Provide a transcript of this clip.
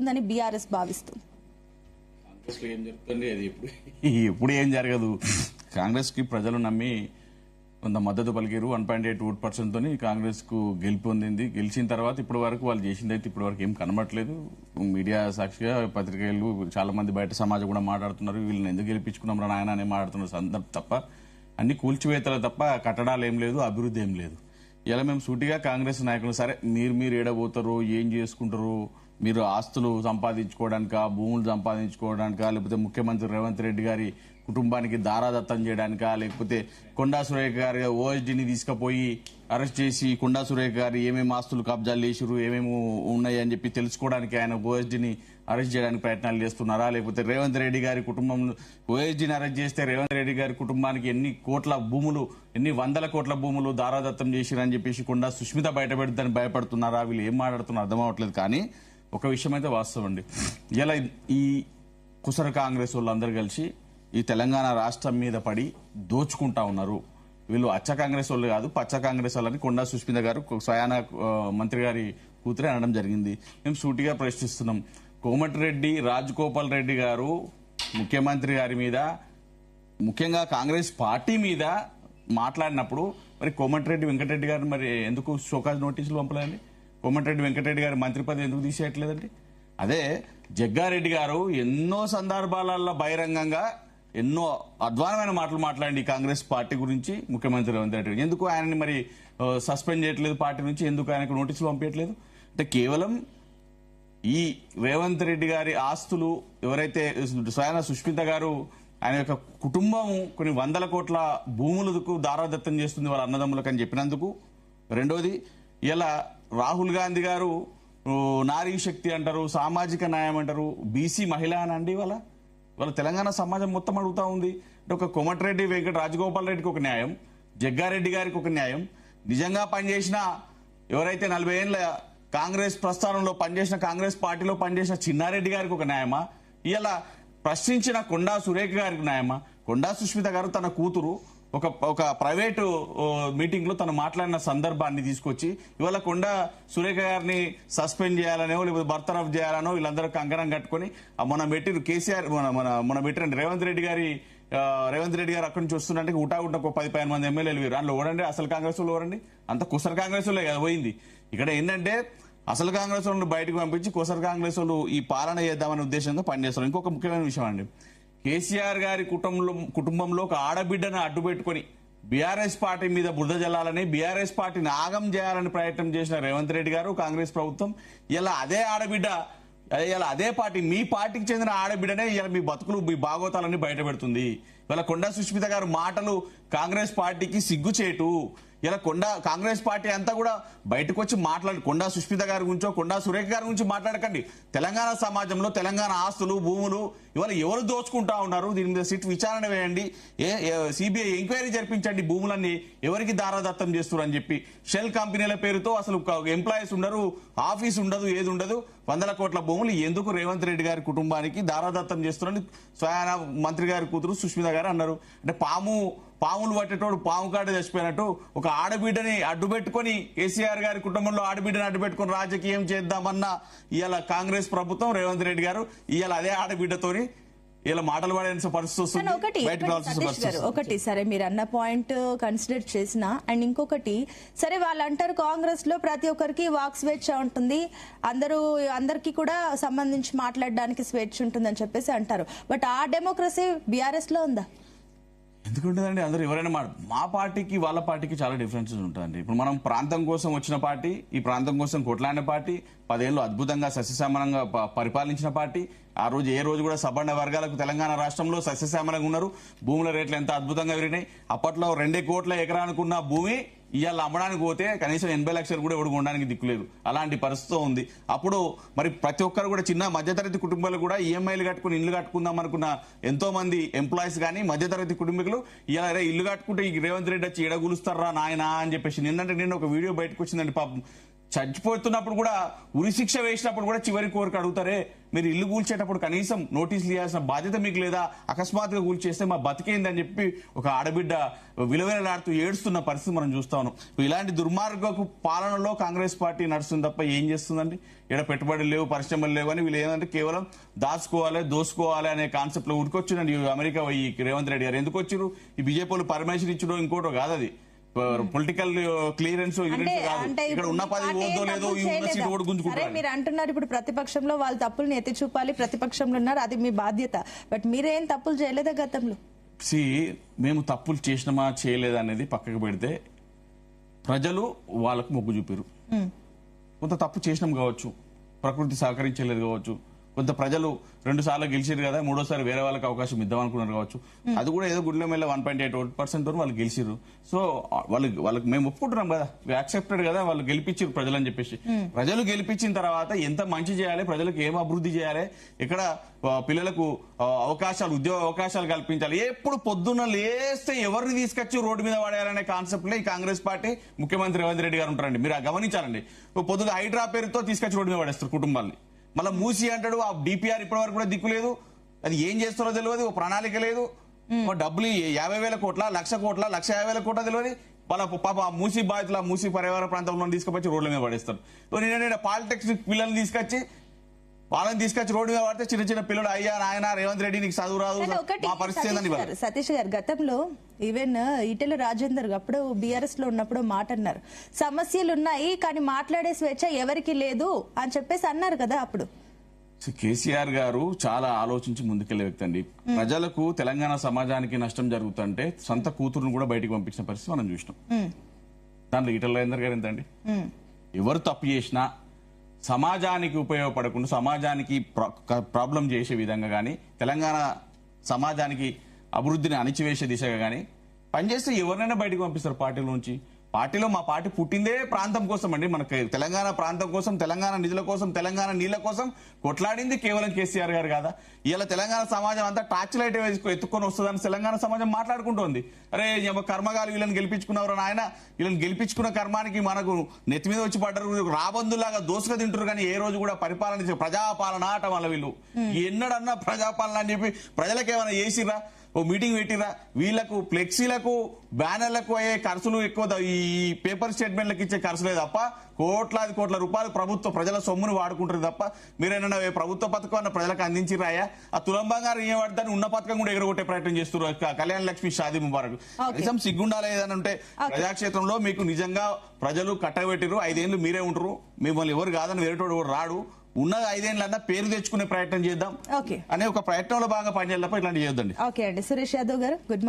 ఉందని బీఆర్ఎస్ భావిస్తుంది. ఏం చెప్తుంది అది ఇప్పుడు ఏం జరగదు. కాంగ్రెస్ కి ప్రజలు నమ్మి కొంత మద్దతు పలికారు. 1.8% తోని కాంగ్రెస్ కు గెలుపొందింది. గెలిచిన తర్వాత ఇప్పటి వరకు వాళ్ళు చేసింది అయితే ఇప్పటి వరకు ఏం కనబడట్లేదు. మీడియా సాక్షిగా పత్రికలు చాలా మంది బయట సమాజం కూడా మాట్లాడుతున్నారు. వీళ్ళని ఎందుకు గెలిపించుకున్నాం రా నాయన అని మాట్లాడుతున్నారు సందర్భం తప్ప అన్ని కూల్చివేతలు తప్ప కట్టడాలు ఏం లేదు, అభివృద్ధి ఏం లేదు. ఇలా మేము సూటిగా కాంగ్రెస్ నాయకులు సరే మీరు ఏడబోతారు, ఏం చేసుకుంటారు, మీరు ఆస్తులు సంపాదించుకోవడానికా, భూములు సంపాదించుకోవడానికా, లేకపోతే ముఖ్యమంత్రి రేవంత్ రెడ్డి గారి కుటుంబానికి దారాదత్తం చేయడానికా, లేకపోతే కొండా సురేఖ గారి ఓఎస్డీని తీసుకుపోయి అరెస్ట్ చేసి కొండా సురేఖ గారు ఏమేమి ఆస్తులు కబ్జాలు చేసిరు, ఏమేమి ఉన్నాయి అని చెప్పి తెలుసుకోవడానికి ఆయన ఓఎస్డీని అరెస్ట్ చేయడానికి ప్రయత్నాలు చేస్తున్నారా, లేకపోతే రేవంత్ రెడ్డి గారి కుటుంబం ఓఎస్డీని అరెస్ట్ చేస్తే రేవంత్ రెడ్డి గారి కుటుంబానికి ఎన్ని కోట్ల భూములు, ఎన్ని వందల కోట్ల భూములు దారాదత్తం చేసిరని చెప్పేసి కొండా సుష్మిత బయటపెడతాని భయపడుతున్నారా? వీళ్ళు ఏం మాట్లాడుతున్నారు అర్థం అవ్వట్లేదు. కానీ ఒక విషయం అయితే వాస్తవం అండి. ఇలా ఈ కుసర కాంగ్రెస్ వాళ్ళందరూ కలిసి ఈ తెలంగాణ రాష్ట్రం మీద పడి దోచుకుంటా ఉన్నారు. వీళ్ళు అచ్చ కాంగ్రెస్ వాళ్ళు కాదు, పచ్చ కాంగ్రెస్ వాళ్ళని కొండా సుష్మిత గారు స్వయాన మంత్రి గారి కూతురే అనడం జరిగింది. మేము సూటిగా ప్రశ్నిస్తున్నాం. కోమటిరెడ్డి రాజగోపాల్ రెడ్డి గారు ముఖ్యమంత్రి గారి మీద, ముఖ్యంగా కాంగ్రెస్ పార్టీ మీద మాట్లాడినప్పుడు మరి కోమటిరెడ్డి వెంకటరెడ్డి గారు మరి ఎందుకు షోకాజ్ నోటీసులు పంపలేదండి? కోమటిరెడ్డి వెంకటరెడ్డి గారి మంత్రి పదవి ఎందుకు తీసేయట్లేదండి? అదే జగ్గారెడ్డి గారు ఎన్నో సందర్భాలలో బహిరంగంగా ఎన్నో అధ్వానమైన మాటలు మాట్లాడి కాంగ్రెస్ పార్టీ గురించి ముఖ్యమంత్రి రేవంత్ రెడ్డి ఎందుకు ఆయనని మరి సస్పెండ్ చేయట్లేదు పార్టీ నుంచి, ఎందుకు ఆయనకు నోటీసులు పంపించట్లేదు? అంటే కేవలం ఈ రేవంత్ రెడ్డి గారి ఆస్తులు ఎవరైతే స్వయాన సుష్మిత గారు ఆయన యొక్క కుటుంబం కొన్ని వందల కోట్ల భూములకు దారాదత్తం చేస్తుంది వాళ్ళ అన్నదమ్ములకు అని చెప్పినందుకు. రెండోది, ఇలా రాహుల్ గాంధీ గారు నారీ శక్తి అంటారు, సామాజిక న్యాయం అంటారు, బీసీ మహిళ అని అండి వాళ్ళ తెలంగాణ సమాజం మొత్తం అడుగుతా ఉంది. అంటే ఒక కోమటిరెడ్డి రాజగోపాల్ రెడ్డికి ఒక న్యాయం, జగ్గారెడ్డి గారికి ఒక న్యాయం, నిజంగా పనిచేసిన ఎవరైతే 40 ఏళ్ల కాంగ్రెస్ ప్రస్థానంలో పనిచేసిన, కాంగ్రెస్ పార్టీలో పనిచేసిన చిన్నారెడ్డి గారికి ఒక న్యాయమా? ఇలా ప్రశ్నించిన కొండా సురేఖ గారికి న్యాయమా? కొండా సుష్మిత గారు తన కూతురు ఒక ప్రైవేటు మీటింగ్ లో తను మాట్లాడిన సందర్భాన్ని తీసుకొచ్చి ఇవాళ కొండా సురేఖ గారిని సస్పెండ్ చేయాలనో లేకపోతే బర్తరఫ్ చేయాలనో వీళ్ళందరూ కంకణం కట్టుకుని మన పెట్టిన కేసీఆర్ మన పెట్టిన రేవంత్ రెడ్డి గారు అక్కడి నుంచి వస్తుందంటే ఉటా ఒక 10-15 మంది ఎమ్మెల్యేలు వీరు అందులో ఓడండి. అసలు కాంగ్రెస్ వాళ్ళు ఓడండి, అంత కుసర కాంగ్రెస్ వాళ్ళే కదా పోయింది. ఇక్కడ ఏంటంటే అసలు కాంగ్రెస్ వాళ్ళు బయటకు పంపించి కుసర కాంగ్రెస్ వాళ్ళు ఈ పాలన చేద్దామనే ఉద్దేశంతో పనిచేస్తారు. ఇంకొక ముఖ్యమైన విషయం అండి, కేసీఆర్ గారి కుటుంబంలో ఒక ఆడబిడ్డను అడ్డుపెట్టుకుని బీఆర్ఎస్ పార్టీ మీద బురద జల్లాలని, బీఆర్ఎస్ పార్టీని ఆగం చేయాలని ప్రయత్నం చేసిన రేవంత్ రెడ్డి గారు కాంగ్రెస్ ప్రభుత్వం ఇలా అదే ఆడబిడ్డ, ఇలా అదే పార్టీ, మీ పార్టీకి చెందిన ఆడబిడ్డనే ఇలా మీ బతుకులు, మీ భాగోతాలన్నీ బయట పెడుతుంది. ఇలా కొండా సుష్మిత గారు మాటలు కాంగ్రెస్ పార్టీకి సిగ్గుచేటు. ఇలా కాంగ్రెస్ పార్టీ అంతా కూడా బయటకు వచ్చి మాట్లాడి కొండా సుష్మిత గారి గురించో కొండా సురేఖ గారి గురించి మాట్లాడకండి. తెలంగాణ సమాజంలో తెలంగాణ ఆస్తులు, భూములు ఇవాళ ఎవరు దోచుకుంటా ఉన్నారు, దీని మీద సిట్ విచారణ వేయండి, సిబిఐ ఎంక్వైరీ జరిపించండి, భూములన్నీ ఎవరికి దారాదత్తం చేస్తున్నారు అని చెప్పి. షెల్ కంపెనీల పేరుతో అసలు ఎంప్లాయీస్ ఉండరు, ఆఫీస్ ఉండదు, ఏది ఉండదు, 100 కోట్ల భూములు ఎందుకు రేవంత్ రెడ్డి గారి కుటుంబానికి దారాదత్తం చేస్తున్నారని స్వయాన మంత్రి గారి కూతురు సుష్మిత గారు అన్నారు. అంటే పాములు పట్టేటోడు పాము కాడే చచ్చిపోయినట్టు ఒక ఆడబిడ్డని అడ్డుపెట్టుకుని, కేసీఆర్ గారి కుటుంబంలో ఆడబిడ్డని అడ్డుపెట్టుకుని రాజకీయం చేద్దామన్న ఇవాళ కాంగ్రెస్ ప్రభుత్వం, రేవంత్ రెడ్డి గారు ఇవాళ అదే ఆడబిడ్డతోని ఇలా మాటలు పడే పరిస్థితి వస్తుంది. ఒకటి సరే మీరు అన్న పాయింట్ కన్సిడర్ చేసిన, అండ్ ఇంకొకటి సరే వాళ్ళు అంటారు కాంగ్రెస్ లో ప్రతి ఒక్కరికి వాక్ స్వేచ్ఛ ఉంటుంది, అందరికి కూడా సంబంధించి మాట్లాడడానికి స్వేచ్ఛ ఉంటుందని చెప్పేసి అంటారు. బట్ ఆ డెమోక్రసీ బీఆర్ఎస్ లో ఉందా? ఎందుకుంటుందండి? అందరూ ఎవరైనా మా పార్టీకి వాళ్ళ పార్టీకి చాలా డిఫరెన్సెస్ ఉంటాయండి. ఇప్పుడు మనం ప్రాంతం కోసం వచ్చిన పార్టీ, ఈ ప్రాంతం కోసం కొట్లాడిన పార్టీ, 10 ఏళ్ళు అద్భుతంగా సస్యశ్యామలంగా పరిపాలించిన పార్టీ. ఆ రోజు ఏ రోజు కూడా సబర్ణ వర్గాలకు తెలంగాణ రాష్ట్రంలో సస్యశ్యామలంగా ఉన్నారు. భూముల రేట్లు ఎంత అద్భుతంగా పెరిగినాయి. అప్పట్లో 2 కోట్ల ఎకరానికి ఉన్న భూమి ఇవాళ అమ్మడానికి పోతే కనీసం 80 లక్షలు కూడా ఎవడు కొనడానికి దిక్కులేదు. అలాంటి పరిస్థితి ఉంది. అప్పుడు మరి ప్రతి ఒక్కరు కూడా చిన్న మధ్యతరగతి కుటుంబాలు కూడా ఈఎంఐలు కట్టుకుని ఇల్లు కట్టుకుందాం అనుకున్న ఎంతో మంది ఎంప్లాయీస్ కానీ మధ్యతరగతి కుటుంబీకులు ఇలా ఇల్లు కట్టుకుంటే ఈ రేవంత్ రెడ్డి వచ్చి ఎడగులుస్తారా నాయనా అని చెప్పేసి నిన్న ఒక వీడియో బయటకు వచ్చిందండి. పాపం చచ్చిపోతున్నప్పుడు కూడా ఉరి శిక్ష వేసినప్పుడు కూడా చివరి కోరిక అడుగుతారే, మీరు ఇల్లు కూల్చేటప్పుడు కనీసం నోటీసులు ఇవ్వాల్సిన బాధ్యత మీకు లేదా? అకస్మాత్తుగా కూల్చేస్తే మా బతికేందని చెప్పి ఒక ఆడబిడ్డ విలువలాడుతూ ఏడుస్తున్న పరిస్థితి మనం చూస్తా ఉన్నాం. ఇలాంటి దుర్మార్గపు పాలనలో కాంగ్రెస్ పార్టీ నడుస్తుంది తప్ప ఏం చేస్తుందండి? ఇక్కడ పెట్టుబడులు లేవు, పరిశ్రమలు లేవు అని వీళ్ళు ఏంటంటే కేవలం దాచుకోవాలి, దోసుకోవాలి అనే కాన్సెప్ట్ లో ఉరికొచ్చిందండి అమెరికా పోయి రేవంత్ రెడ్డి గారు. ఎందుకు వచ్చారు? ఈ బీజేపీ వాళ్ళు పర్మిషన్ ఇచ్చడో ఇంకోటో కాదు, అది పొలిటికల్ క్లియరెన్స్ ఇక్కడ ఉన్న 10 ఓదో లేదో యూనివర్సిటీ ఓటు గుంజుకుంటారు. మీరు అంటున్నారు ఇప్పుడు ప్రతిపక్షంలో వాళ్ళ తప్పుల్ని ఎత్తి చూపాలి, ప్రతిపక్షంలో ఉన్నారు, అది మీ బాధ్యత. బట్ మీరేం తప్పులు చేయలేదా గతంలో? మేము తప్పులు చేసినామా చేయలేదా అనేది పక్కకు పెడితే ప్రజలు వాళ్ళకు మొగ్గు చూపారు. కొంత తప్పు చేసినాం కావచ్చు, ప్రకృతి సహకరించలేదు కావచ్చు, కొంత ప్రజలు 2 సార్లు గెలిచారు కదా, 3ఓసారి వేరే వాళ్ళకి అవకాశం ఇద్దాం అనుకున్నారు కావచ్చు. అది కూడా ఏదో గుడ్ల మేళ 1.8% తో వాళ్ళు గెలిచారు. సో వాళ్ళకి మేము ఒప్పుకుంటున్నాం కదా, యాక్సెప్టెడ్ కదా, వాళ్ళు గెలిపించారు ప్రజలు అని చెప్పేసి. ప్రజలు గెలిపించిన తర్వాత ఎంత మంచి చేయాలి, ప్రజలకు ఏం అభివృద్ధి చేయాలి, ఇక్కడ పిల్లలకు అవకాశాలు, ఉద్యోగ అవకాశాలు కల్పించాలి. ఎప్పుడు పొద్దున్న లేస్తే ఎవరిని తీసుకొచ్చి రోడ్డు మీద పడేయాలనే కాన్సెప్ట్ లో ఈ కాంగ్రెస్ పార్టీ ముఖ్యమంత్రి రేవంత్ రెడ్డి గారు ఉంటారండి. మీరు గమనించాలండి, పొద్దుగా హైడ్రా పేరుతో తీసుకొచ్చి రోడ్డు మీద పడేస్తారు కుటుంబాన్ని. మళ్ళీ మూసి అంటాడు, ఆ డిపిఆర్ ఇప్పటి వరకు కూడా దిక్కు లేదు, అది ఏం చేస్తారో తెలియదు, ఒక ప్రణాళిక లేదు. డబ్బులు 50,000 కోట్ల, 1,00,000 కోట్ల, 1,50,000 కోట్ల తెలియదు. వాళ్ళ పాప మూసి బాధితుల, మూసి పరివార ప్రాంతంలో తీసుకొచ్చి రోడ్ల మీద పడేస్తారు. నేను పాలిటెక్నిక్ పిల్లల్ని తీసుకొచ్చి వాళ్ళని తీసుకొచ్చి రోడ్డు మీద పడితే చిన్న చిన్న పిల్లలు, అయ్యా నాయన రేవంత్ రెడ్డి నీకు చదువు రాదు, మా పరిస్థితి ఏందని. సతీష్ గారు గతంలో ఈవెన్ ఈటెల రాజేందర్ అప్పుడు బీఆర్ఎస్ లో ఉన్నప్పుడు మాట అన్నారు, సమస్యలు ఉన్నాయి కానీ మాట్లాడే స్వేచ్ఛ ఎవరికి లేదు అని చెప్పేసి అన్నారు కదా అప్పుడు. కేసీఆర్ గారు చాలా ఆలోచించి ముందుకెళ్లే వ్యక్తి అండి. ప్రజలకు, తెలంగాణ సమాజానికి నష్టం జరుగుతుంటే సొంత కూతురును కూడా బయటకు పంపించిన పరిస్థితి మనం చూసినాం. దాంట్లో ఈటెల రాజేందర్ గారు ఎంతండి? ఎవరు తప్పు చేసినా సమాజానికి ఉపయోగపడకుండా, సమాజానికి ప్రాబ్లం చేసే విధంగా కానీ, తెలంగాణ సమాజానికి అభివృద్ధిని అణిచివేసే దిశగా కానీ పనిచేస్తే ఎవరినైనా బయటకు పంపిస్తారు పార్టీల నుంచి. పార్టీలో మా పార్టీ పుట్టిందే ప్రాంతం కోసం అండి, మనకి తెలంగాణ ప్రాంతం కోసం, తెలంగాణ నిధుల కోసం, తెలంగాణ నీళ్ల కోసం కొట్లాడింది కేవలం కేసీఆర్ గారు కాదా? ఇలా తెలంగాణ సమాజం అంతా టార్చ్ లైట్ ఎత్తుకొని వస్తుందని తెలంగాణ సమాజం మాట్లాడుకుంటోంది. అరే కర్మగాలు వీళ్ళని గెలిపించుకున్నారు నాయన, వీళ్ళని గెలిపించుకున్న కర్మానికి మనకు నెత్తి మీద వచ్చి పడ్డారు, రాబందులాగా దోసుగా తింటారు. కానీ ఏ రోజు కూడా పరిపాలన ప్రజాపాలన ఆట వల్ల వీళ్ళు ఎన్నడన్నా ప్రజాపాలన అని చెప్పి ప్రజలకు ఏమైనా చేసిరా? ఓ మీటింగ్ పెట్టిరా? వీళ్లకు ఫ్లెక్సీలకు, బ్యానర్లకు అయ్యే ఖర్చులు ఎక్కువ, ఈ పేపర్ స్టేట్మెంట్లకు ఇచ్చే ఖర్చులే తప్ప కోట్లాది కోట్ల రూపాయలు ప్రభుత్వ ప్రజల సొమ్మును వాడుకుంటారు తప్ప మీరేమన్నా ప్రభుత్వ పథకం ప్రజలకు అందించిరాయా? ఆ తులం బంగారం ఏం వాడతాను ఉన్న పథకం కూడా ఎగరగొట్టే ప్రయత్నం చేస్తున్నారు. కళ్యాణ లక్ష్మి, షాదీ ముబారక్. నిజం సిగ్గుండాలి ఏదని ఉంటే ప్రజాక్షేత్రంలో మీకు నిజంగా ప్రజలు కట్టబెట్టిరు, 5 ఏళ్ళు మీరే ఉంటారు, మిమ్మల్ని ఎవరు కాదని వేరేటోడు ఎవరు రాడు, ఉన్నది 5 ఏళ్ళన్నా పేరు తెచ్చుకునే ప్రయత్నం చేద్దాం అనే ఒక ప్రయత్నంలో బాగా పనిచేయాలి తప్ప ఇట్లాంటి చేయొద్దండి. ఓకే అండి, సురేష్ యాదవ్ గారు గుడ్ మార్నింగ్.